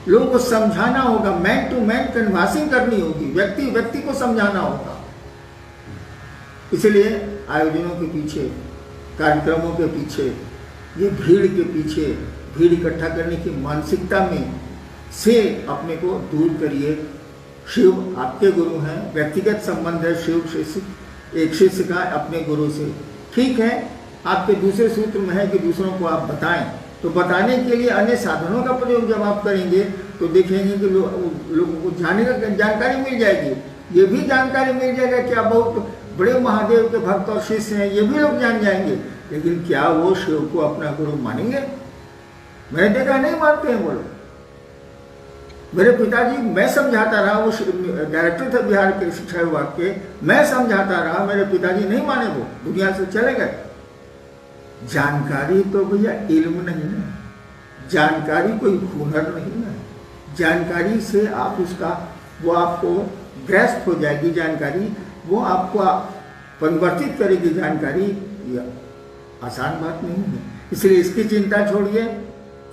लोगों को समझाना होगा, मैन टू मैन कन्वर्सिंग करनी होगी, व्यक्ति व्यक्ति को समझाना होगा। इसलिए आयोजनों के पीछे, कार्यक्रमों के पीछे, ये भीड़ के पीछे, भीड़ इकट्ठा करने की मानसिकता में से अपने को दूर करिए। शिव आपके गुरु हैं, व्यक्तिगत संबंध है शिव शिष्य, एक शिष्य का अपने गुरु से। ठीक है, आपके दूसरे सूत्र में है कि दूसरों को आप बताएं, तो बताने के लिए अन्य साधनों का प्रयोग जब आप करेंगे तो देखेंगे कि लोगों को जानकारी मिल जाएगी। ये भी जानकारी मिल जाएगा कि आप बहुत बड़े महादेव के भक्त और शिष्य हैं, ये भी लोग जान जाएंगे। लेकिन क्या वो शिव को अपना गुरु मानेंगे? मैंने देखा नहीं मानते हैं वो लोग। मेरे पिताजी, मैं समझाता रहा, वो डायरेक्टर थे बिहार के शिक्षा विभाग के, मैं समझाता रहा, मेरे पिताजी नहीं माने, वो दुनिया से चले गए। जानकारी तो भैया इल्म नहीं है, जानकारी कोई हुनर नहीं है। जानकारी से आप उसका, वो आपको ग्रस्त हो जाएगी जानकारी, वो आपको परिवर्तित करेगी जानकारी। यह आसान बात नहीं है। इसलिए इसकी चिंता छोड़िए।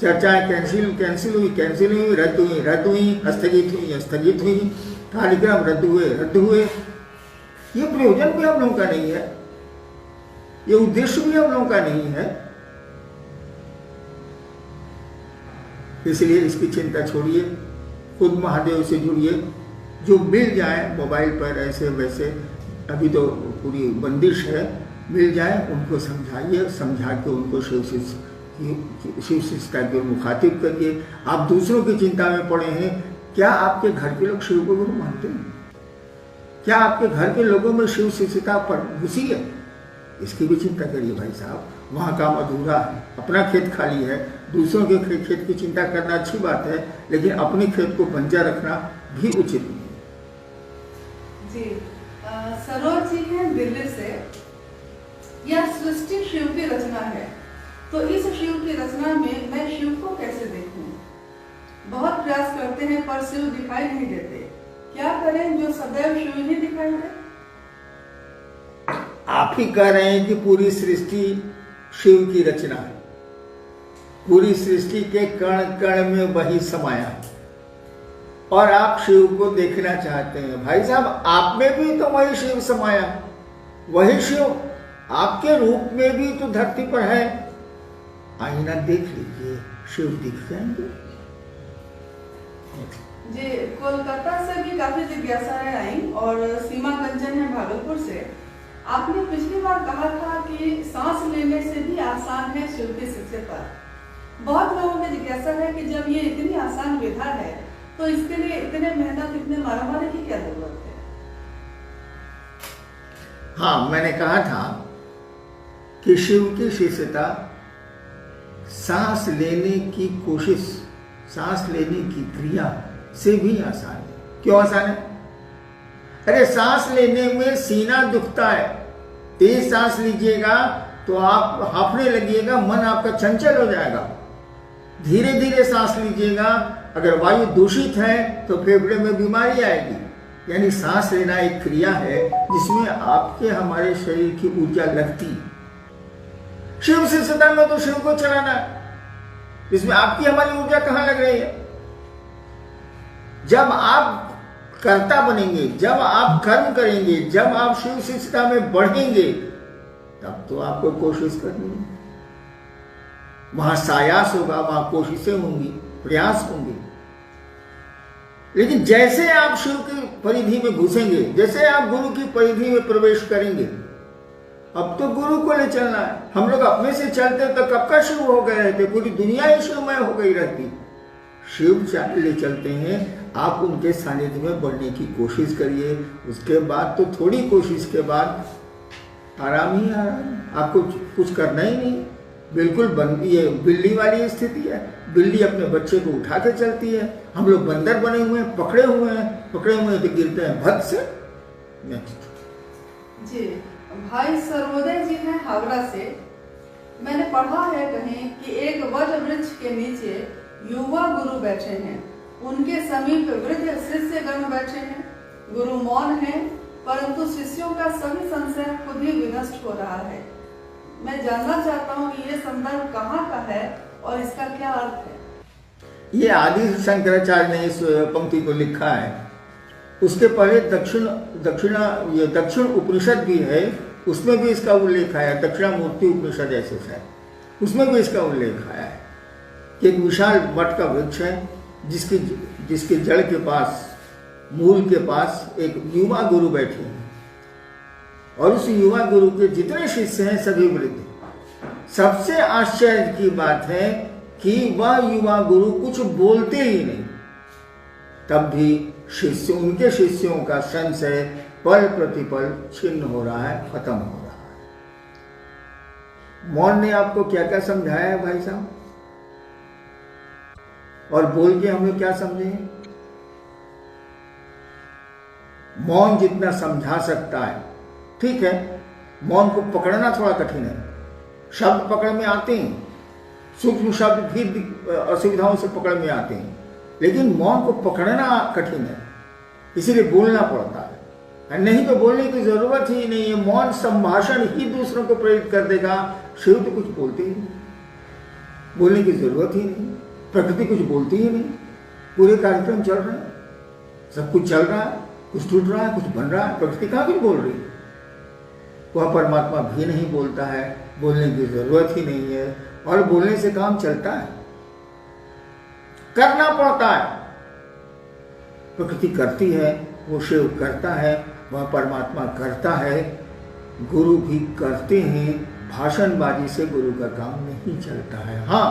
चर्चाएं कैंसिल हुई, रद्द हुई, स्थगित हुई, कार्यक्रम रद्द हुए। ये प्रयोजन भी हम लोगों का नहीं है, ये उद्देश्य भी हम लोगों का नहीं है। इसलिए इसकी चिंता छोड़िए, खुद महादेव से जुड़िए। जो मिल जाए मोबाइल पर ऐसे वैसे, अभी तो पूरी बंदिश है, मिल जाए उनको समझाइए, समझा के उनको शिव शिष्यता के मुखातिब करिए। आप दूसरों की चिंता में पड़े हैं। क्या आपके घर के लोग शिव को गुरु मानते हैं? क्या आपके घर के लोगों में शिव शिष्यता पर घुसी है? इसकी भी चिंता करिए भाई साहब। वहाँ काम अधूरा है, अपना खेत खाली है। दूसरों के खेत की चिंता करना अच्छी बात है, लेकिन अपने खेत को बंजर रखना भी उचित नहीं जी। सरोज जी हैं दिल्ली से। यह सृष्टि शिव की रचना है, तो इस शिव की रचना में मैं शिव को कैसे देखूं? बहुत प्रयास करते हैं पर शिव दिखाई नहीं देते। क्या करें जो सदैव शिव ही दिखाई दे? आप ही कह रहे हैं कि पूरी सृष्टि शिव की रचना है, पूरी सृष्टि के कण कण में वही समाया है, और आप शिव को देखना चाहते हैं। भाई साहब, आप में भी तो वही शिव समाया, वही शिव आपके रूप में भी तो धरती पर है। आईना देख लीजिए, शिव दिख जाएंगे। जी, कोलकाता से भी काफी जिज्ञासाएं आई, और सीमा कंचन है भागलपुर से। आपने पिछली बार कहा था कि सांस लेने से भी आसान है शिव की शिष्यता। बहुत लोगों में जिज्ञासा है कि जब ये इतनी आसान विधा है तो इसके लिए इतने मेहनत, इतने मारामारी की क्या जरूरत है? हाँ, मैंने कहा था कि शिव की शिष्यता सांस लेने की कोशिश, सांस लेने की क्रिया से भी आसान है। क्यों आसान है? अरे सांस लेने में सीना दुखता है, तेज सांस लीजिएगा तो आप हांफने लगिएगा, मन आपका चंचल हो जाएगा। धीरे धीरे सांस लीजिएगा, अगर वायु दूषित है तो फेफड़े में बीमारी आएगी। यानी सांस लेना एक क्रिया है जिसमें आपके हमारे शरीर की ऊर्जा लगती है। शिव शिष्यता में तो शिव को चलाना है, इसमें आपकी हमारी ऊर्जा कहां लग रही है? जब आप कर्ता बनेंगे, जब आप कर्म करेंगे, जब आप शिव शिष्यता में बढ़ेंगे, तब तो आपको कोशिश करनी है। वहां सायास होगा, वहां कोशिशें होंगी, प्रयास होंगे। लेकिन जैसे आप शिव की परिधि में घुसेंगे, जैसे आप गुरु की परिधि में प्रवेश करेंगे, अब तो गुरु को ले चलना है। हम लोग अपने से चलते तो कब का शिव हो गए रहते, पूरी दुनिया ही शिवमय हो गई रहती। शिव ले चलते हैं, आप उनके सानिध्य में बढ़ने की कोशिश करिए। उसके बाद तो थोड़ी कोशिश के बाद आराम ही आराम, आपको कुछ करना ही नहीं। बिल्कुल ये बिल्ली वाली स्थिति है। बिल्ली अपने बच्चे को उठा के चलती है, हम लोग बंदर बने हुए हैं, पकड़े हुए हैं तो गिरते हैं भद से। नेक्स्ट जी, भाई सर्वोदय जी हैं हावड़ा से। मैंने पढ़ा है कहीं कि एक वट वृक्ष के नीचे युवा गुरु बैठे हैं, उनके समीप वृद्ध शिष्यगण बैठे हैं। गुरु मौन है, परंतु शिष्यों का सभी संशय खुद ही विनष्ट हो रहा है। मैं जानना चाहता हूँ कि ये संदर्भ कहाँ का है और इसका क्या अर्थ है? ये आदि शंकराचार्य ने इस पंक्ति को लिखा है। उसके पहले दक्षिण उपनिषद भी है, उसमें भी इसका उल्लेख आया। दक्षिणामूर्ति उपनिषद ऐसे है, उसमें भी इसका उल्लेख आया है कि एक विशाल वट का वृक्ष है जिसके जड़ के पास, मूल के पास एक युवा गुरु बैठे हैं, और उस युवा गुरु के जितने शिष्य हैं सभी वृद्ध। सबसे आश्चर्य की बात है कि वह युवा गुरु कुछ बोलते ही नहीं, तब भी उनके शिष्यों का संशय पल प्रतिपल छिन्न हो रहा है, खत्म हो रहा है। मौन ने आपको क्या क्या समझाया है भाई साहब, और बोल के हमें क्या समझे? मौन जितना समझा सकता है ठीक है, मौन को पकड़ना थोड़ा कठिन है। शब्द पकड़ में आते हैं, सूक्ष्म शब्द भी असुविधाओं से पकड़ में आते हैं, लेकिन मौन को पकड़ना कठिन है, इसीलिए बोलना पड़ता है। नहीं तो बोलने की जरूरत ही नहीं है, मौन संभाषण ही दूसरों को प्रेरित कर देगा। शिव तो कुछ बोलते ही नहीं, बोलने की जरूरत ही नहीं, प्रकृति कुछ बोलती ही नहीं, पूरे कार्यक्रम चल रहे हैं, सब कुछ चल रहा है, कुछ टूट रहा है, कुछ बन रहा है, प्रकृति कहाँ कुछ बोल रही है? वह परमात्मा भी नहीं बोलता है, बोलने की जरूरत ही नहीं है, और बोलने से काम चलता है, करना पड़ता है। प्रकृति करती है, वो शिव करता है, वह परमात्मा करता है, गुरु भी करते हैं। भाषणबाजी से गुरु का काम नहीं चलता है। हाँ,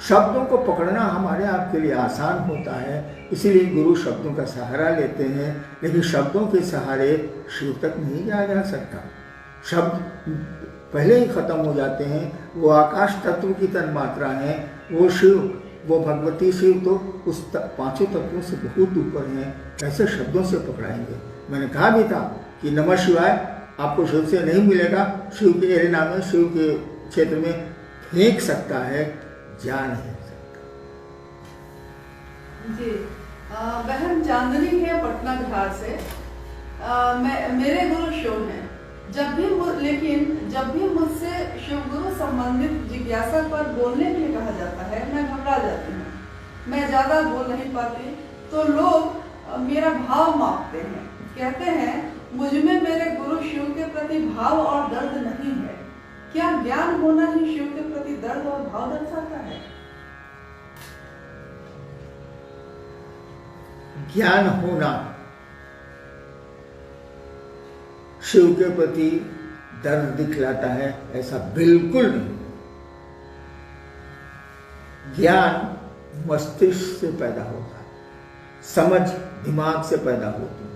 शब्दों को पकड़ना हमारे आपके लिए आसान होता है, इसीलिए गुरु शब्दों का सहारा लेते हैं, लेकिन शब्दों के सहारे शिव तक नहीं जाया जा सकता। शब्द पहले ही खत्म हो जाते हैं। वो आकाश तत्व की तन्मात्रा है, वो शिव, वो भगवती शिव तो उस पांचों तत्वों से बहुत ऊपर हैं, कैसे शब्दों से पकड़ाएंगे? मैंने कहा भी था कि नमः शिवाय आपको शिव से नहीं मिलेगा, शिव के एरिना में, शिव के क्षेत्र में फेंक सकता है, जा नहीं सकता। जी, बहन चांदनी है पटना बिहार से। मेरे गुरु शिव हैं, जब भी मुझसे शिवगुरु संबंधित जिज्ञासा पर बोलने के लिए कहा जाता है, मैं घबरा जाती हूँ, मैं ज्यादा बोल नहीं पाती, तो लोग मेरा भाव मापते हैं, कहते हैं मुझ में मेरे गुरु शिव के प्रति भाव और दर्द नहीं है। क्या ज्ञान होना ही शिव के प्रति दर्द और भाव दर्शाता है? ज्ञान होना शिव के प्रति दर्द दिखलाता है, ऐसा बिल्कुल नहीं। ज्ञान मस्तिष्क से पैदा होता है, समझ दिमाग से पैदा होती है,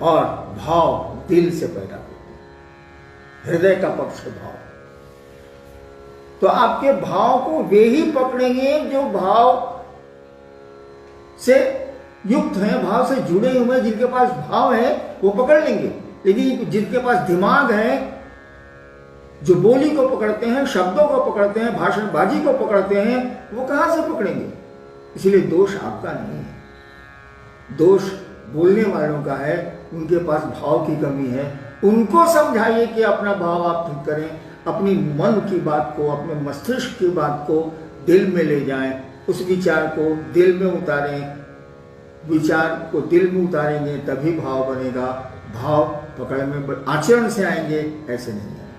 और भाव दिल से पैदा होते हैं, हृदय का पक्ष भाव। तो आपके भाव को वे ही पकड़ेंगे जो भाव से युक्त हैं, भाव से जुड़े हुए, जिनके पास भाव है वो पकड़ लेंगे। लेकिन जिनके पास दिमाग है, जो बोली को पकड़ते हैं, शब्दों को पकड़ते हैं, भाषणबाजी को पकड़ते हैं, वो कहां से पकड़ेंगे? इसलिए दोष आपका नहीं है, दोष बोलने वालों का है, उनके पास भाव की कमी है। उनको समझाइए कि अपना भाव आप ठीक करें, अपनी मन की बात को, अपने मस्तिष्क की बात को दिल में ले जाएं, उस विचार को दिल में उतारें, विचार को दिल में उतारेंगे तभी भाव बनेगा। भाव पकड़ में आचरण से आएंगे, ऐसे नहीं है।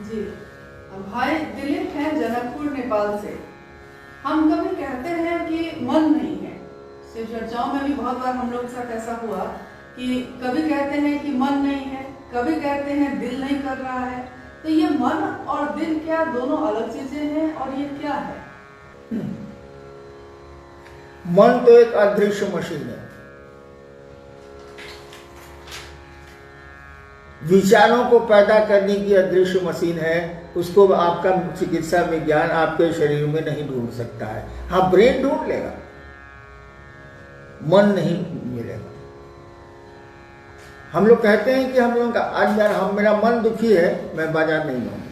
जी, भाई दिलीप हैं जनकपुर नेपाल से। हम कभी कहते हैं कि मन नहीं है, चर्चाओं में भी बहुत बार हम लोग के साथ ऐसा हुआ कि कभी कहते हैं कि मन नहीं है, कभी कहते हैं दिल नहीं कर रहा है। तो ये मन और दिल क्या दोनों अलग चीजें हैं, और ये क्या है? मन तो एक अदृश्य मशीन है, विचारों को पैदा करने की अदृश्य मशीन है। उसको आपका चिकित्सा विज्ञान आपके शरीर में नहीं ढूंढ सकता है। हाँ, ब्रेन ढूंढ लेगा, मन नहीं मिलेगा। हम लोग कहते हैं कि हम लोगों का आज मेरा मन दुखी है, मैं बाजार नहीं जाऊंगा,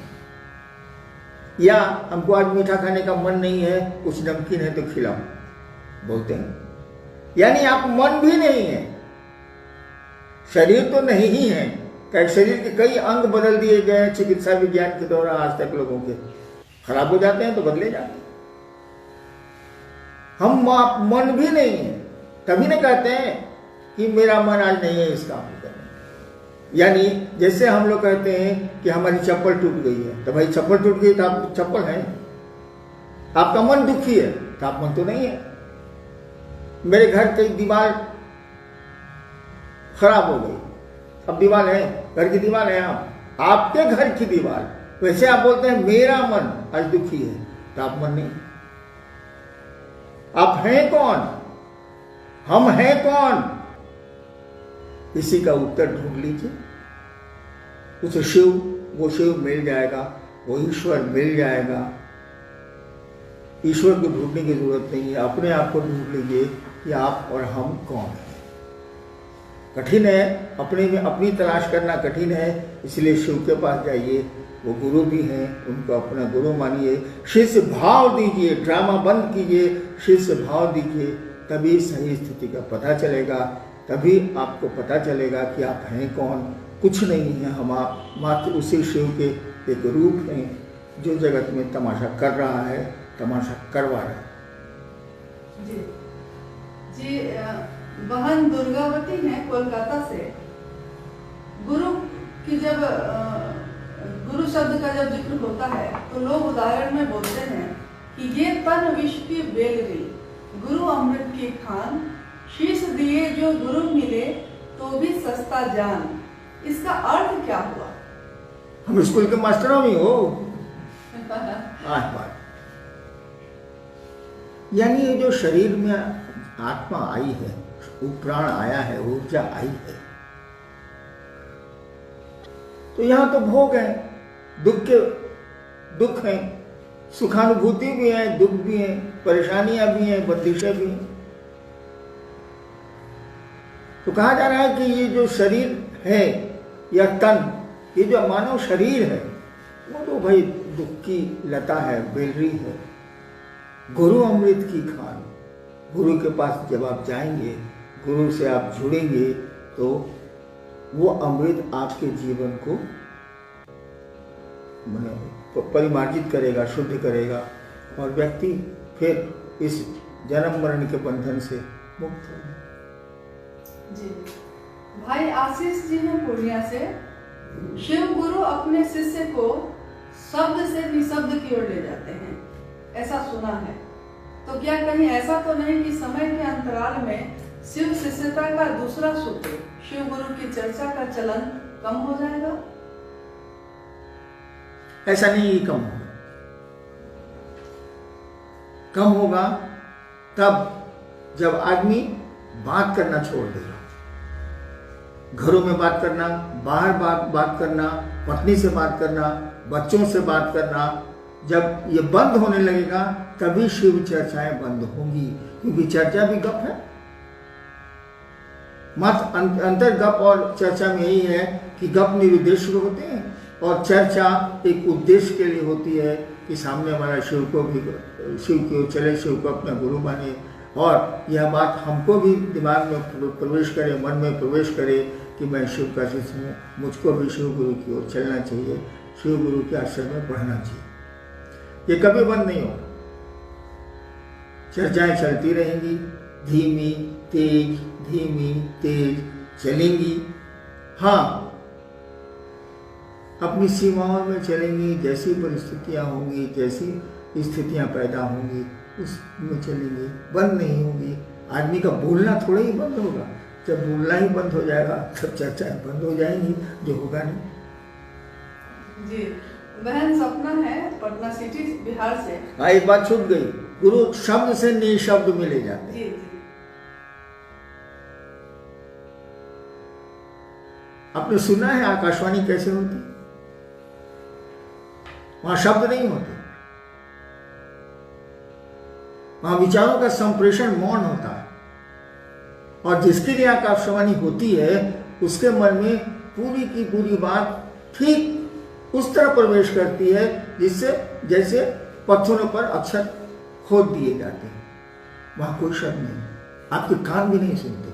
या हमको आज मीठा खाने का मन नहीं है, कुछ नमकीन है तो खिलाओ, बोलते हैं। यानी आप मन भी नहीं है, शरीर तो नहीं ही है। शरीर के कई अंग बदल दिए गए चिकित्सा विज्ञान के द्वारा आज तक लोगों के, खराब हो जाते हैं तो बदले जाते हैं। हम मन भी नहीं है, तभी नहीं कहते हैं कि मेरा मन आज नहीं है इस काम को करने। यानी जैसे हम लोग कहते हैं कि हमारी चप्पल टूट गई है, तो भाई चप्पल टूट गई तो आप चप्पल है, आपका मन दुखी है तो आप मन तो नहीं है। मेरे घर की दीवार खराब हो गई, अब दीवार है, घर की दीवार है, आपके घर की दीवार, वैसे आप बोलते हैं मेरा मन आज दुखी है, तो आप मन नहीं। आप हैं कौन, हम हैं कौन, इसी का उत्तर ढूंढ लीजिए। उस शिव, वो शिव मिल जाएगा, वो ईश्वर मिल जाएगा। ईश्वर को ढूंढने की जरूरत नहीं है, अपने आप को ढूंढ लीजिए कि आप और हम कौन हैं। कठिन है, अपने में अपनी तलाश करना कठिन है, इसलिए शिव के पास जाइए, वो गुरु भी हैं, उनको अपना गुरु मानिए, शिष्य भाव दीजिए, ड्रामा बंद कीजिए, शिष्य भाव दीजिए, तभी सही स्थिति का पता चलेगा। तभी आपको पता चलेगा कि आप हैं कौन। कुछ नहीं है, हम आप मात्र उसी शिव के एक रूप हैं जो जगत में तमाशा कर रहा है, तमाशा करवा रहा है। जी जी, बहन दुर्गावती हैं कोलकाता से। गुरु की जब गुरु शब्द का जब जिक्र होता है तो लोग उदाहरण में बोलते हैं कि ये तन विष की बेलरी, गुरु अमृत की खान, शीश दिए जो गुरु मिले तो भी सस्ता जान। इसका अर्थ क्या हुआ? हम स्कूल के मास्टरों में हो बात। यानी ये जो शरीर में आत्मा आई है, वो प्राण आया है, ऊर्जा आई है, तो यहां तो भोग है, दुख है, सुखानुभूति भी है, दुख भी है, परेशानियां भी हैं, बंदिशें भी हैं। तो कहा जा रहा है कि ये जो शरीर है या तन, ये जो मानव शरीर है, वो तो भाई दुख की लता है, बेलरी है। गुरु अमृत की खान, गुरु के पास जब आप जाएंगे, गुरु से आप जुड़ेंगे, तो वो अमृत आपके जीवन को परिमार्जित करेगा, शुद्ध करेगा, और व्यक्ति फिर इस जन्म मरण के बंधन से मुक्त होगा। जी, भाई आशीष जी हैं पूर्णिया से। शिव गुरु अपने शिष्य को शब्द से निशब्द की ओर ले जाते हैं, ऐसा सुना है। तो क्या कहीं ऐसा तो नहीं कि समय के अंतराल में शिव शिष्यता का दूसरा सूत्र, शिव गुरु की चर्चा का चलन कम हो जाएगा? ऐसा नहीं ही कम होगा। कम होगा तब जब आदमी बात करना छोड़ देगा। घरों में बात करना, बाहर बात करना, पत्नी से बात करना, बच्चों से बात करना, जब ये बंद होने लगेगा तभी शिव चर्चाएं बंद होंगी, क्योंकि चर्चा भी गप है। मत अंतर गप और चर्चा में यही है कि गप निरुद्देश्य होते हैं और चर्चा एक उद्देश्य के लिए होती है कि सामने वाला शिव की ओर चले, शिव को अपना गुरु माने, और यह बात हमको भी दिमाग में प्रवेश करे, मन में प्रवेश करे कि मैं शिव का शिष्य हूँ, मुझको भी शिव गुरु की ओर चलना चाहिए, शिव गुरु के आश्रम में पढ़ना चाहिए। ये कभी बंद नहीं होगा, चर्चाएं चलती रहेंगी, धीमी तेज चलेंगी। हाँ, अपनी सीमाओं में चलेंगी, जैसी परिस्थितियां होंगी, जैसी स्थितियां पैदा होंगी उसमें चलेंगी, बंद नहीं होंगी। आदमी का बोलना थोड़ा ही बंद होगा, जब बोलना ही बंद हो जाएगा तब चर्चाएं बंद हो जाएंगी, जो होगा नहीं। जी, बहन सपना है पटना सिटी बिहार से। हाँ, एक बात छूट गई, गुरु शब्द से निशब्द में ले जाते हैं। जी जी, आपने सुना है आकाशवाणी कैसे होती? वहां शब्द नहीं होते, वहां विचारों का संप्रेषण मौन होता है, और जिसके लिए आकाशवाणी होती है उसके मन में पूरी की पूरी बात ठीक उस तरह प्रवेश करती है जिससे जैसे पत्थरों पर अक्षर खोद दिए जाते हैं। वहां कोई शब्द नहीं, आपके कान भी नहीं सुनते,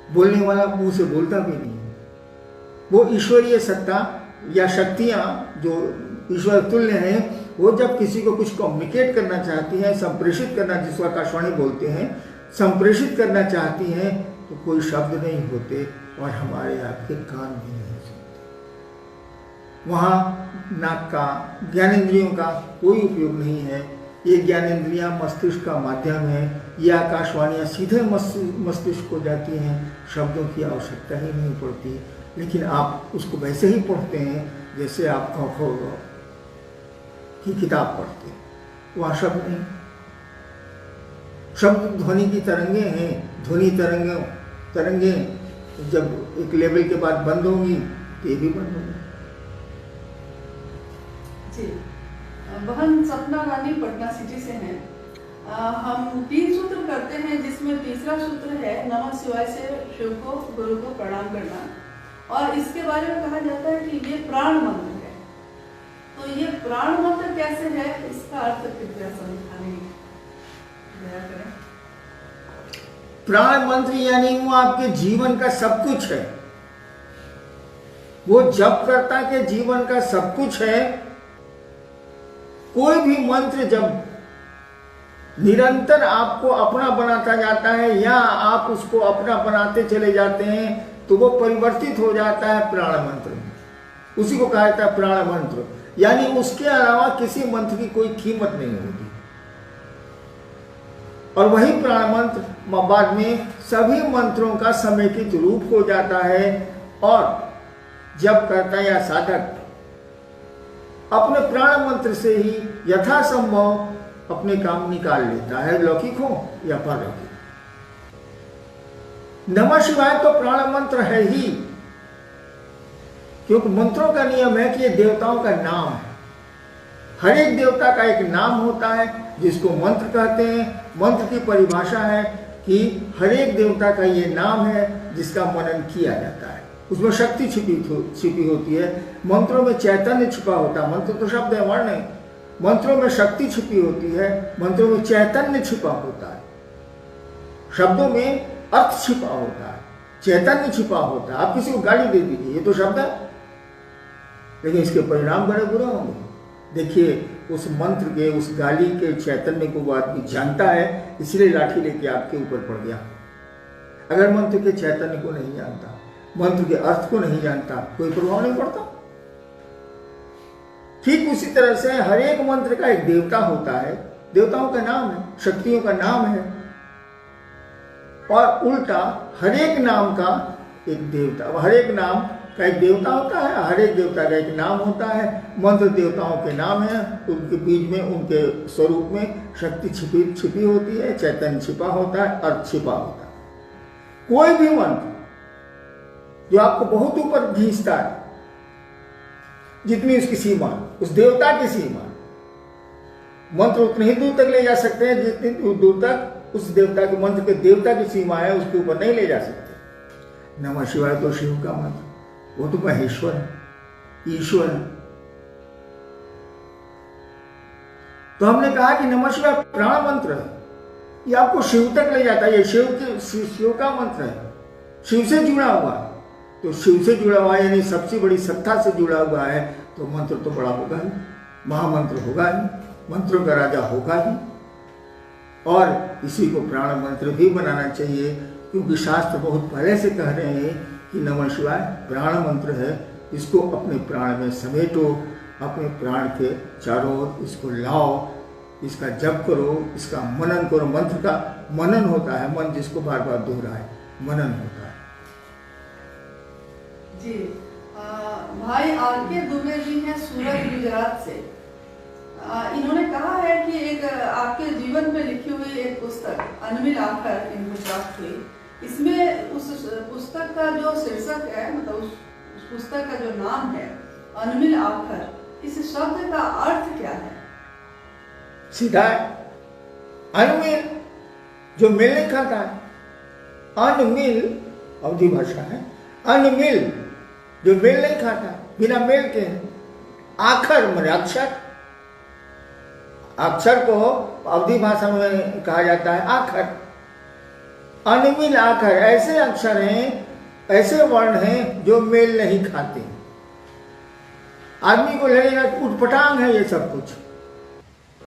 बोलने वाला मुंह से बोलता भी नहीं है। वो ईश्वरीय सत्ता या शक्तियां जो ईश्वर तुल्य हैं वो जब किसी को कुछ कम्युनिकेट करना चाहती हैं, संप्रेषित करना, जिसको आकाशवाणी बोलते हैं, संप्रेषित करना चाहती हैं, तो कोई शब्द नहीं होते और हमारे आपके कान भी नहीं सुनते। वहाँ नाक का, ज्ञानेंद्रियों का कोई उपयोग नहीं है। ये ज्ञानेंद्रियाँ मस्तिष्क का माध्यम है। ये आकाशवाणियाँ सीधे मस्तिष्क को जाती हैं, शब्दों की आवश्यकता ही नहीं पड़ती। लेकिन आप उसको वैसे ही पढ़ते हैं जैसे आप ख की किताब पढ़ते हैं। वहाँ शब्द नहीं, शब्द ध्वनि की तरंगे हैं। ध्वनि तरंगे जब एक लेवल के बाद बंद होंगी तो ये भी बंद होंगी। जी, बहन सपना रानी पटना सिटी से हैं। हम 3 सूत्र करते हैं, जिसमें तीसरा सूत्र है नमः शिवाय से शिव को, गुरु को प्रणाम करना, और इसके बारे में कहा जाता है कि ये प्राण मंत्र है। तो ये प्राण मंत्र कैसे है, इसका अर्थ कृपया समझाने दया करें। प्राण मंत्र यानी वो आपके जीवन का सब कुछ है। वो जपकर्ता के जीवन का सब कुछ है। कोई भी मंत्र जब निरंतर आपको अपना बनाता जाता है या आप उसको अपना बनाते चले जाते हैं, तो वो परिवर्तित हो जाता है प्राण मंत्र में। उसी को कहा जाता है प्राण मंत्र, यानी उसके अलावा किसी मंत्र की कोई कीमत नहीं होती। और वही प्राण मंत्र बाद में सभी मंत्रों का समेकित रूप हो जाता है, और जब कर्ता या साधक अपने प्राण मंत्र से ही यथासंभव अपने काम निकाल लेता है, लौकिक हो या पारलौकिक। नमः शिवाय तो प्राण मंत्र है ही, क्योंकि मंत्रों का नियम है कि ये देवताओं का नाम है। हर एक देवता का एक नाम होता है जिसको मंत्र कहते हैं। मंत्र की परिभाषा है कि हर एक देवता का ये नाम है जिसका मनन किया जाता है। उसमें शक्ति छिपी होती है। मंत्रों में चैतन्य छिपा होता है। मंत्र तो शब्द है, वर्ण है। मंत्रों में शक्ति छिपी होती है, मंत्रों में चैतन्य छिपा होता है। शब्दों में अर्थ छिपा होता है, चैतन्य छिपा होता है। आप किसी को गाली दे दीजिए, ये तो शब्द है, लेकिन इसके परिणाम बड़े बुरे होंगे। देखिए, उस मंत्र के, उस गाली के चैतन्य को वो आदमी जानता है, इसलिए लाठी लेके आपके ऊपर पड़ गया। अगर मंत्र के चैतन्य को नहीं जानता, मंत्र के अर्थ को नहीं जानता, कोई प्रभाव नहीं पड़ता। ठीक उसी तरह से हर एक मंत्र का एक देवता होता है, देवताओं का नाम है, शक्तियों का नाम है, और उल्टा हर एक नाम का एक देवता, हर एक नाम का एक देवता होता है, हर एक देवता का एक नाम होता है। मंत्र देवताओं के नाम है, उनके बीच में, उनके स्वरूप में शक्ति छिपी होती है, चैतन्य छिपा होता है, अर्थ छिपा होता है। कोई भी मंत्र जो आपको बहुत ऊपर खींचता है, जितनी उसकी सीमा, उस देवता की सीमा, मंत्र उतनी ही दूर तक ले जा सकते हैं जितनी दूर तक उस देवता के, मंत्र के देवता की सीमा है, उसके ऊपर नहीं ले जा सकते। नमः शिवाय तो शिव का मंत्र, वो तो महेश्वर है, ईश्वर है। तो हमने कहा कि नमः शिवाय प्राण मंत्र है, ये आपको शिव तक ले जाता है। ये शिव का मंत्र है, शिव से जुड़ा हुआ है। तो शिव से जुड़ा हुआ है, यानी सबसे बड़ी सत्ता से जुड़ा हुआ है, तो मंत्र तो बड़ा होगा ही, महामंत्र होगा ही, मंत्रों का राजा होगा ही। और इसी को प्राण मंत्र भी बनाना चाहिए, क्योंकि शास्त्र बहुत पहले से कह रहे हैं कि नमः शिवाय प्राण मंत्र है। इसको अपने प्राण में समेटो, अपने प्राण के चारों ओर इसको लाओ, इसका जप करो, इसका मनन करो। मंत्र का मनन होता है, मन जिसको बार बार दोहराए, मनन होता है। जी, भाई आर.के. दुबे जी हैं सूरत, गुजरात से। इन्होंने कहा है कि एक आपके जीवन में लिखी हुई एक पुस्तक अनमिल आखर इनको प्राप्त हुई। इसमें उस पुस्तक का जो शीर्षक है, मतलब उस पुस्तक का जो नाम है अनमिल आखर, इस शब्द का अर्थ क्या है? सीधा है, अनमिल जो मेल नहीं खाता है। अनमिल अवधि भाषा है, अनमिल जो मेल नहीं खाता, बिना मेल के। आखर माने अक्षर, अक्षर को अवधि भाषा में कहा जाता है आखर। अनमिल आखर ऐसे अक्षर हैं, ऐसे वर्ण हैं जो मेल नहीं खाते। आदमी को लगेगा उटपटांग है ये सब कुछ,